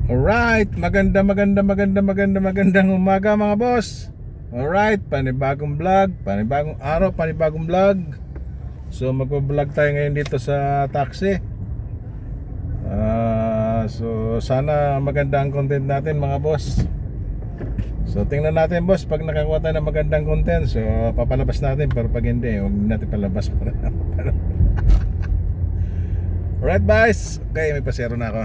Alright, magandang umaga mga boss. Alright, panibagong vlog, panibagong araw, panibagong vlog. So magpo-vlog tayo ngayon dito sa taxi. So sana maganda ang content natin mga boss. So tingnan natin boss, pag nakakuha tayo ng magandang content, so papalabas natin, pero pag hindi, huwag natin palabas para. Alright guys, okay, may pasero na ako.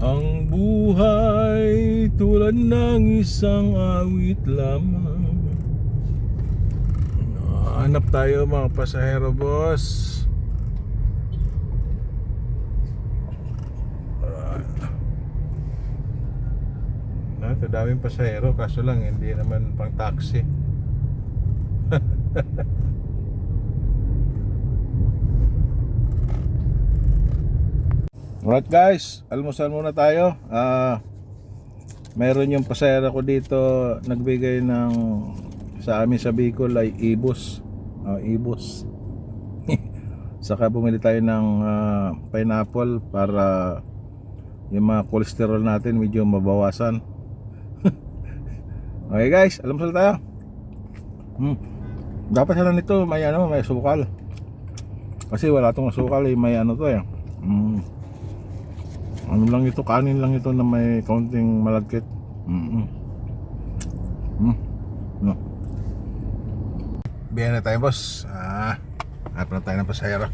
Ang buhay tulad ng isang awit lamang. Hanap tayo mga pasahero boss. Ito daming pasahero, kaso lang hindi naman pang taxi. Alright guys, almusal muna tayo. Meron yung pasahero ko dito nagbigay ng sa amin sa Bicol ay ibus. Ibus. Saka bumili tayo ng pineapple para yung mga cholesterol natin medyo mabawasan. Okay guys, almusal tayo. Dapat sana nito may may sukal. Kasi wala tong sukal, may to eh. Ano lang ito, kanin lang ito na may kaunting malagkit. No. Biyan na tayo boss. Hanap na tayo ng pasahero.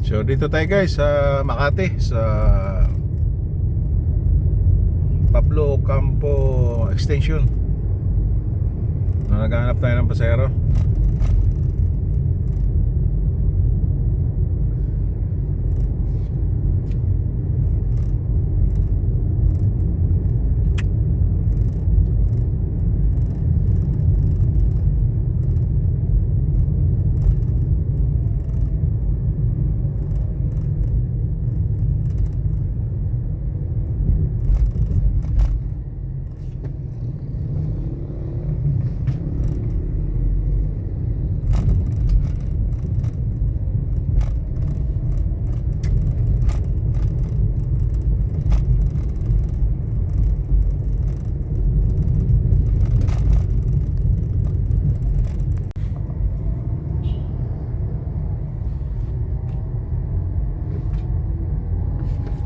So dito tayo guys sa Makati, sa Pablo Ocampo Extension. Naghahanap tayo ng pasahero.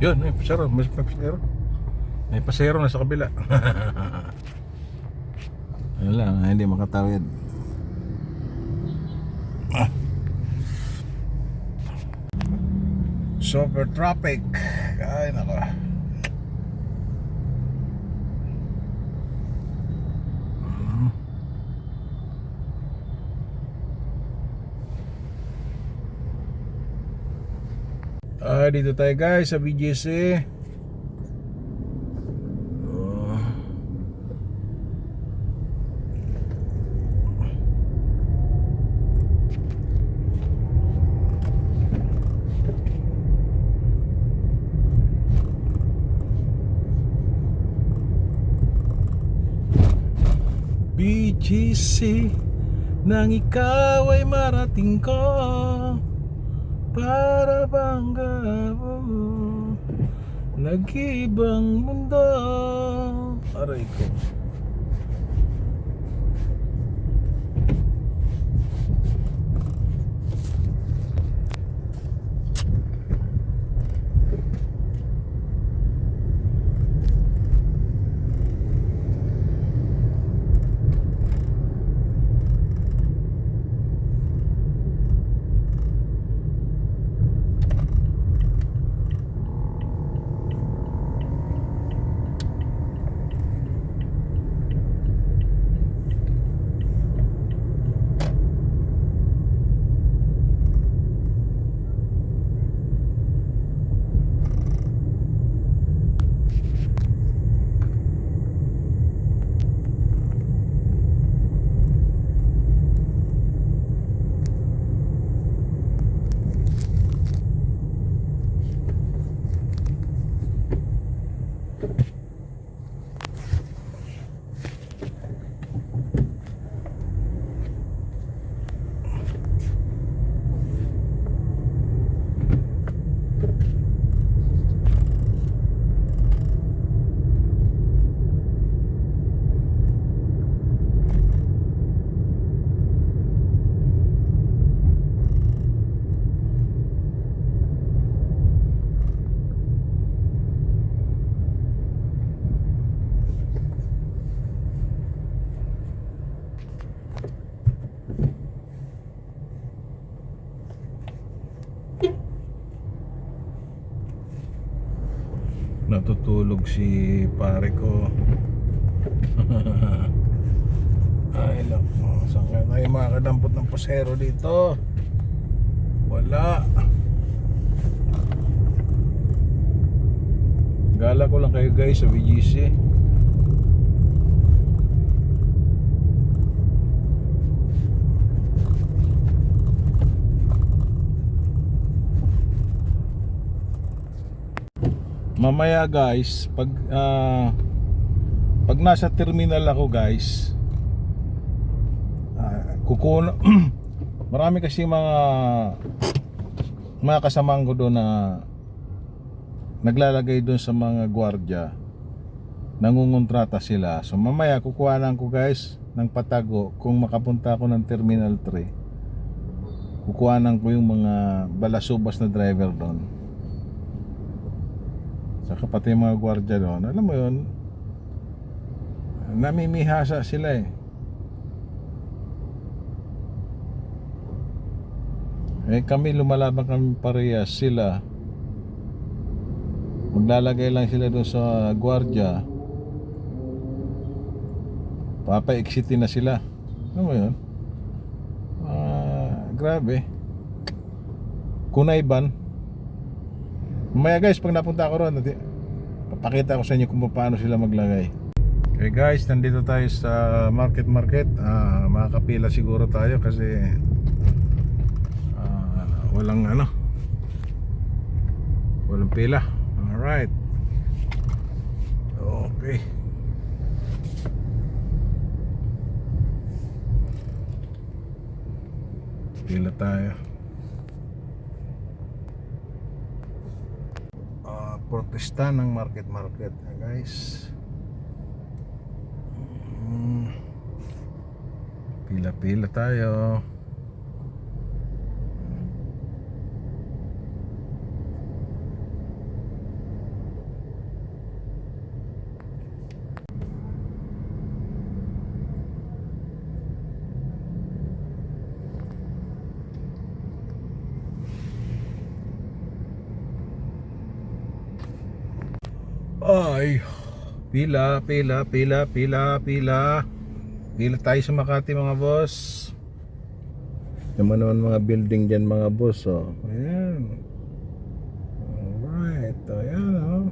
Yun, may pasahero, may pasahero na sa kabila. Ayun lang, hindi makatawid. Super traffic. Ay nako. Dito tayo guys sa BGC. BGC nang ikaw ay marating ko, para bang nag-ibang mundo. Aray ko. Natutulog si pare ko. Ay lako, saan kaya tayo makakadampot ng pasero dito? Wala. Gala ko lang kayo guys sa BGC. Mamaya guys, pag nasa terminal ako guys, marami kasi mga kasamahan ko doon na naglalagay doon sa mga gwardiya, nangungontrata sila. So mamaya kukuhanan ko guys ng patago kung makapunta ako ng Terminal 3. Kukuhanan ko yung mga balasubas na driver doon. Saka pati yung mga gwardiya doon, alam mo yun, namimihasa sila eh. Eh kami lumalaban kami parehas, sila maglalagay lang sila doon sa gwardiya, papa-exitin na sila. Alam mo yun, grabe. Kunay ban. Mamaya guys, pag napunta ako ron, papakita ko sa inyo kung paano sila maglagay. Okay guys, nandito tayo sa market. Makakapila siguro tayo kasi walang pila. Alright. Okay. Pila tayo. Protesta ng market guys. Pila tayo. Ay, pila tayo sa Makati mga boss. Naman mga building dyan mga boss, oh. Ayan. Alright, ayan, oh.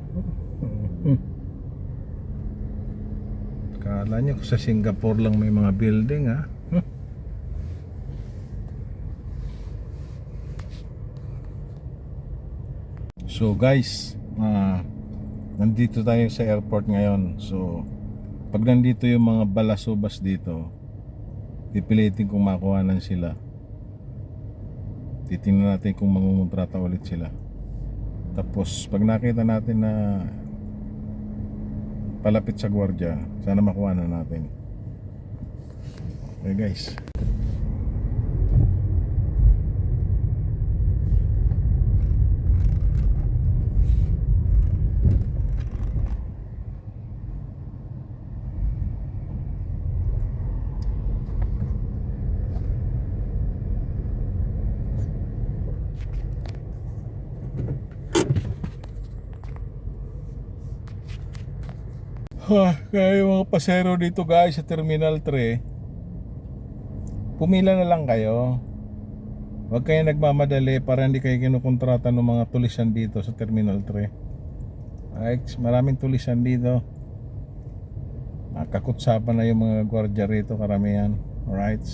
Kala nyo sa Singapore lang may mga building, ha? So guys, nandito tayo sa airport ngayon. So pag nandito yung mga balasubas dito, pipilitin kung makuhanan sila. Titingnan natin kung mangungontrata ulit sila. Tapos pag nakita natin na palapit sa gwardiya, sana makuha na natin. Okay guys. Kaya yung mga pasero dito guys sa Terminal 3, pumila na lang kayo. Huwag kayo nagmamadali para hindi kayo kinukontrata ng mga tulisan dito sa Terminal 3. Ay, maraming tulisan dito. Kakutsapan na yung mga gwardiya rito karamihan. Alright.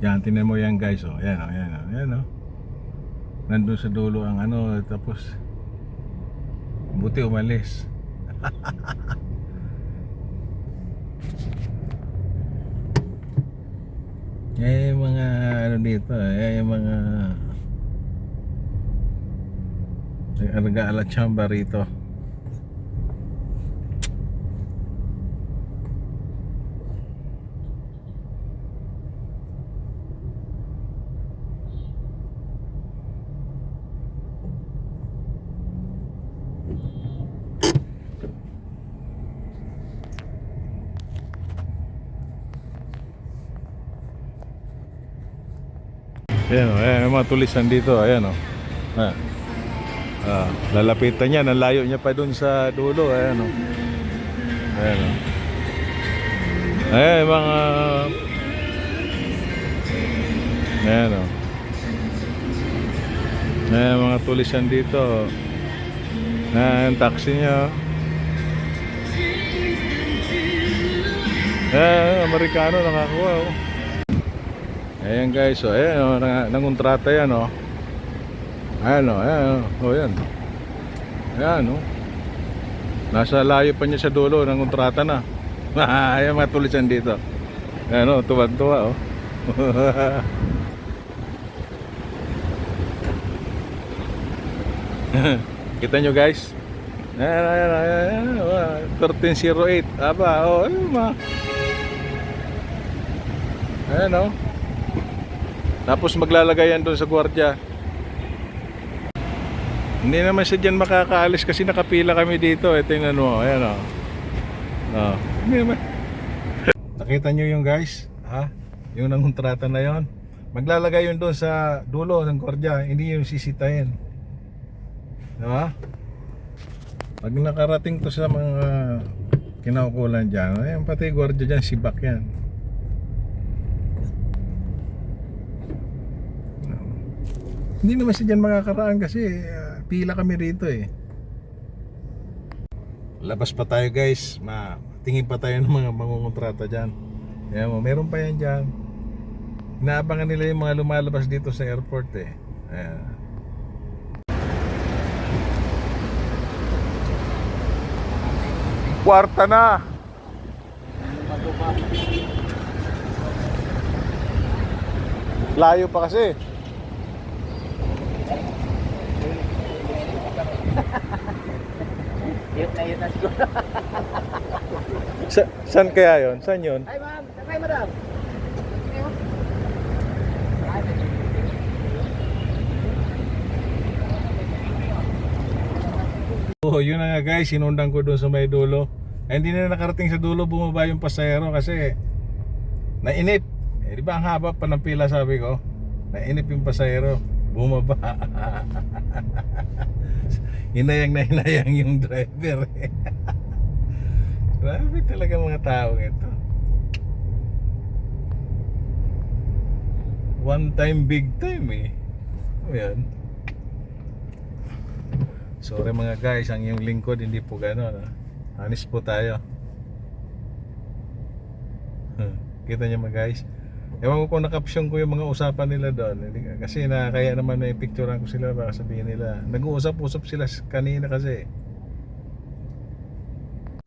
Yan, tingnan mo yan guys, oh. Ayan, oh, ayan, oh, ayan, oh. Nandun sa dulo ang ano, tapos buti umalis. Yan yung mga ano dito, yan yung mga nag-aalat chamba rito. Ayan, oh, ayan yung mga tulisan dito, ayan, oh. Lalapitan niya, ang layo niya pa dun sa dulo, ayan, oh. Ayan, oh. Ayan yung mga ayan, oh. Ayan yung mga tulisan dito, oh. Ayan yung taxi niya, oh. Ayan, Amerikano nakakuha, oh. Ayan guys, oh, ayan, oh, nangontrata yan, oh. Ayan, oh, ayan, oh, ayan. Ayan, oh. Nasa layo pa niya sa dulo, nangontrata na. Ayan mga tulisan dito. Ayan, oh, tuwa-tuwa, oh. Kita nyo guys. Ayan, ayan, ayan, ayan, 1308. Aba, oh, ayan, ma. Ayan, oh. Tapos maglalagay yan doon sa gwardiya. Hindi naman siya dyan makakaalis kasi nakapila kami dito. Tingnan mo, ayan, oh. Oh, hindi naman. Nakita nyo yung guys, ha? Yung nangontrata na yon. Maglalagay yun doon sa dulo ng gwardiya, hindi yung sisitahin. Diba? Pag nakarating to sa mga kinaukulan dyan, ayan, pati gwardiya dyan, sibak yan. Hindi naman siya dyan makakaraan kasi pila kami rito eh. Labas pa tayo guys, tingin pa tayo ng mga mangungontrata dyan. Ayan mo, meron pa yan dyan. Inaabangan nila yung mga lumalabas dito sa airport eh. Ayan. Kwarta na. Layo pa kasi. Yun na siguro. Saan kaya yun? Saan yun? Ay ma'am, sakay madam. Oh, yun na nga guys, sinundan ko doon sa may dulo. Hindi na nakarating sa dulo, bumaba yung pasahero kasi nainip. di ba ang haba pa ng pila, sabi ko? Nainip yung pasahero, bumaba. Hinayang na hinayang yung driver. Grabe talaga mga tao ito. One time, big time eh. O yan. Sorry mga guys, ang yung lingkod hindi po gano'n. Honest po tayo. Kita niyo mga guys. Ewan ko kung nakapsyon ko yung mga usapan nila doon. Kasi kaya naman na i-picturean ko sila para sabihin nila. Nag-uusap-usap sila kanina kasi.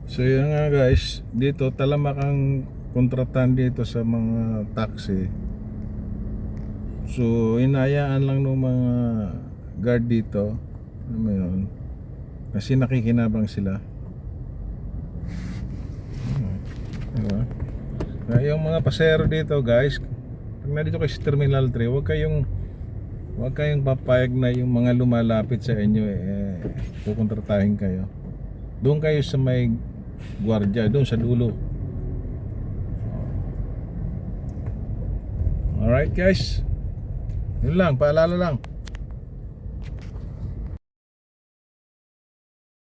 So yun nga guys, dito talamak ang kontratan dito sa mga taxi. So inayaan lang ng mga guard dito, alam mo yun, kasi nakikinabang sila. Diba? Kaya yung mga pasahero dito guys, pag nandito kayo sa Terminal 3, huwag kayong papayag na yung mga lumalapit sa inyo kukontratahin kayo. Doon kayo sa may gwardiya, doon sa dulo. Alright guys, yun lang, paalala lang.